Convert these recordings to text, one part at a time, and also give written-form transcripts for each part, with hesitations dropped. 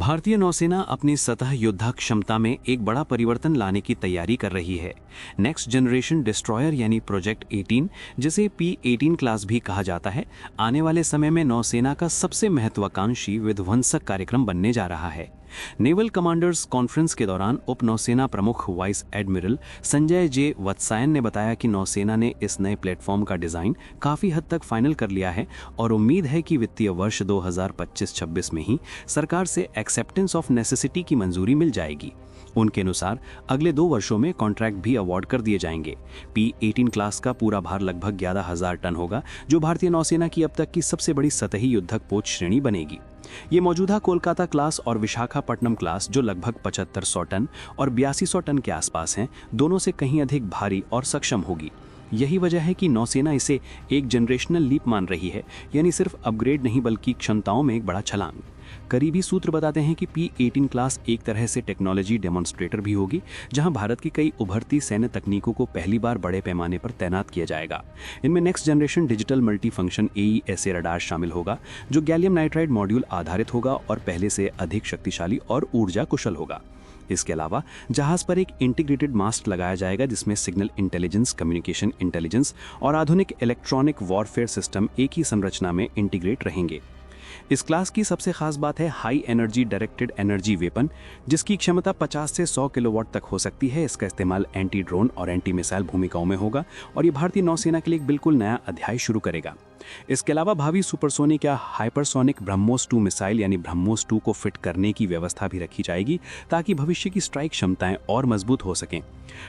भारतीय नौसेना अपनी सतह युद्ध क्षमता में एक बड़ा परिवर्तन लाने की तैयारी कर रही है। नेक्स्ट जनरेशन डिस्ट्रॉयर यानी प्रोजेक्ट 18, जिसे P-18 क्लास भी कहा जाता है, आने वाले समय में नौसेना का सबसे महत्वाकांक्षी विध्वंसक कार्यक्रम बनने जा रहा है। नेवल कमांडर्स कॉन्फ्रेंस के दौरान उप नौसेना प्रमुख वाइस एडमिरल संजय जे वत्सायन ने बताया कि नौसेना ने इस नए प्लेटफॉर्म का डिजाइन काफी हद तक फाइनल कर लिया है और उम्मीद है कि वित्तीय वर्ष 2025-26 में ही सरकार से एक्सेप्टेंस ऑफ नेसेसिटी की मंजूरी मिल जाएगी। उनके अनुसार अगले 2 वर्षों में कॉन्ट्रैक्ट भी अवार्ड कर दिए जाएंगे। P-18 क्लास का पूरा भार लगभग 11,000 टन होगा, जो भारतीय नौसेना की अब तक की सबसे बड़ी सतही युद्धक पोत श्रेणी बनेगी। ये मौजूदा कोलकाता क्लास और विशाखापट्टनम क्लास, जो लगभग 7500 टन और 8200 टन के आसपास हैं, दोनों से कहीं अधिक भारी और सक्षम होगी। यही वजह है कि नौसेना इसे एक जनरेशनल लीप मान रही है, यानी सिर्फ अपग्रेड नहीं बल्कि क्षमताओं में एक बड़ा छलांग। करीबी सूत्र बताते हैं कि P-18 क्लास एक तरह से टेक्नोलॉजी डेमोन्स्ट्रेटर भी होगी, जहां भारत की कई उभरती सैन्य तकनीकों को पहली बार बड़े पैमाने पर तैनात किया जाएगा। इनमें next generation digital multi function AESA radar शामिल होगा, जो गैलियम नाइट्राइड मॉड्यूल आधारित होगा और पहले से अधिक शक्तिशाली और ऊर्जा कुशल होगा। इसके अलावा जहाज पर एक इंटीग्रेटेड मास्ट लगाया जाएगा, जिसमें सिग्नल इंटेलिजेंस, कम्युनिकेशन इंटेलिजेंस और आधुनिक इलेक्ट्रॉनिक वॉरफेयर सिस्टम एक ही संरचना में इंटीग्रेट रहेंगे। इस क्लास की सबसे खास बात है high energy directed energy weapon, जिसकी क्षमता 50 से 100 किलोवाट तक हो सकती है। इसका इस्तेमाल एंटी ड्रोन और एंटी मिसाइल भूमिकाओं में होगा और ये भारतीय नौसेना के लिए एक बिल्कुल नया अध्याय शुरू करेगा। इसके अलावा भावी सुपरसोनिक या हाइपरसोनिक ब्रह्मोस 2 मिसाइल यानी ब्रह्मोस 2 को फिट करने की व्यवस्था भी रखी जाएगी, ताकि भविष्य की स्ट्राइक क्षमताएं और मजबूत हो सकें।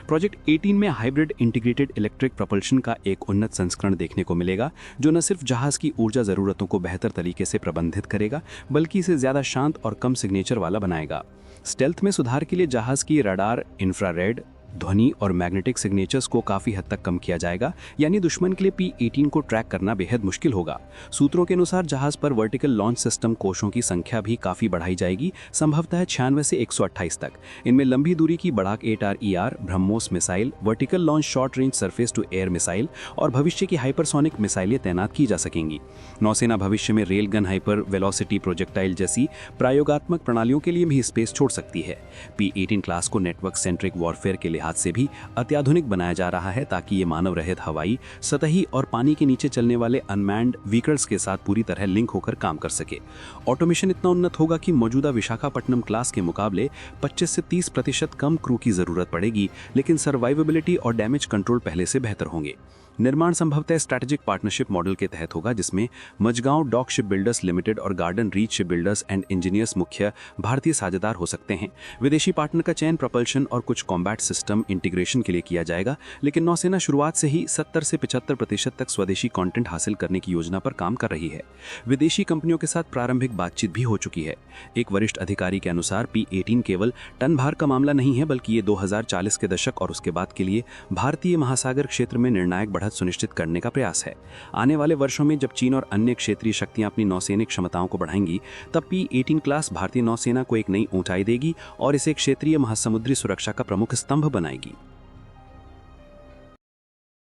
प्रोजेक्ट 18 में हाइब्रिड इंटीग्रेटेड इलेक्ट्रिक प्रोपल्शन का एक उन्नत संस्करण देखने को मिलेगा, जो न सिर्फ जहाज की ऊर्जा जरूरतों को बेहतर तरीके से प्रबंधित करेगा, बल्कि इसे ज्यादा शांत और कम सिग्नेचर वाला बनाएगा। स्टेल्थ में सुधार के लिए जहाज की रडार, इंफ्रारेड, ध्वनि और मैग्नेटिक सिग्नेचर्स को काफी हद तक कम किया जाएगा, यानी दुश्मन के लिए P-18 को ट्रैक करना बेहद मुश्किल होगा। सूत्रों के अनुसार जहाज पर वर्टिकल लॉन्च सिस्टम कोशों की संख्या भी काफी बढ़ाई जाएगी, संभवतः 96 से 128 तक। इनमें लंबी दूरी की बड़ाक 8RER, BrahMos missile, vertical launch short range surface to air missile और भविष्य की हाइपरसोनिक मिसाइलें तैनात की जा सकेंगी। नौसेना भविष्य में rail gun hyper velocity projectile जैसी प्रयोगात्मक प्रणालियों के लिए भी स्पेस छोड़ सकती है। P-18 क्लास को नेटवर्क सेंट्रिक वॉरफेयर के लिहाज से भी अत्याधुनिक बनाया जा रहा है, ताकि ये मानव रहित हवाई, सतही और पानी के नीचे चलने वाले अनमैन्ड व्हीकल्स के साथ पूरी तरह लिंक होकर काम कर सके। ऑटोमेशन इतना उन्नत होगा कि मौजूदा विशाखापट्टनम क्लास के मुकाबले 25 से 30% कम क्रू की जरूरत पड़ेगी, लेकिन सर्वाइवेबिलिटी और डैमेज कंट्रोल पहले से बेहतर होंगे। निर्माण संभवतः स्ट्रैटेजिक पार्टनरशिप मॉडल के तहत होगा, जिसमें Mazagon dock ship builders limited और garden reach ship builders and engineers मुख्य भारतीय साझेदार हो सकते हैं। विदेशी पार्टनर का चयन प्रपल्शन और कुछ कॉम्बैट सिस्टम इंटीग्रेशन के लिए किया जाएगा, लेकिन नौसेना शुरुआत से ही 70 से 75% तक स्वदेशी कंटेंट हासिल करने की योजना पर काम कर रही है। विदेशी कंपनियों के साथ प्रारंभिक बातचीत भी हो चुकी है। एक वरिष्ठ अधिकारी के अनुसार P-18 केवल टन भार का मामला नहीं है, बल्कि ये 2040 के दशक और उसके बाद के लिए भारतीय महासागर क्षेत्र में निर्णायक बढ़त सुनिश्चित करने का प्रयास है। आने वाले वर्षों में जब चीन और अन्य क्षेत्रीय शक्तियां अपनी नौसैनिक क्षमताओं को बढ़ाएंगी, तब P-18 क्लास भारतीय नौसेना को एक नई ऊंचाई देगी और इसे क्षेत्रीय महासमुद्री सुरक्षा का प्रमुख स्तंभ बनाएगी।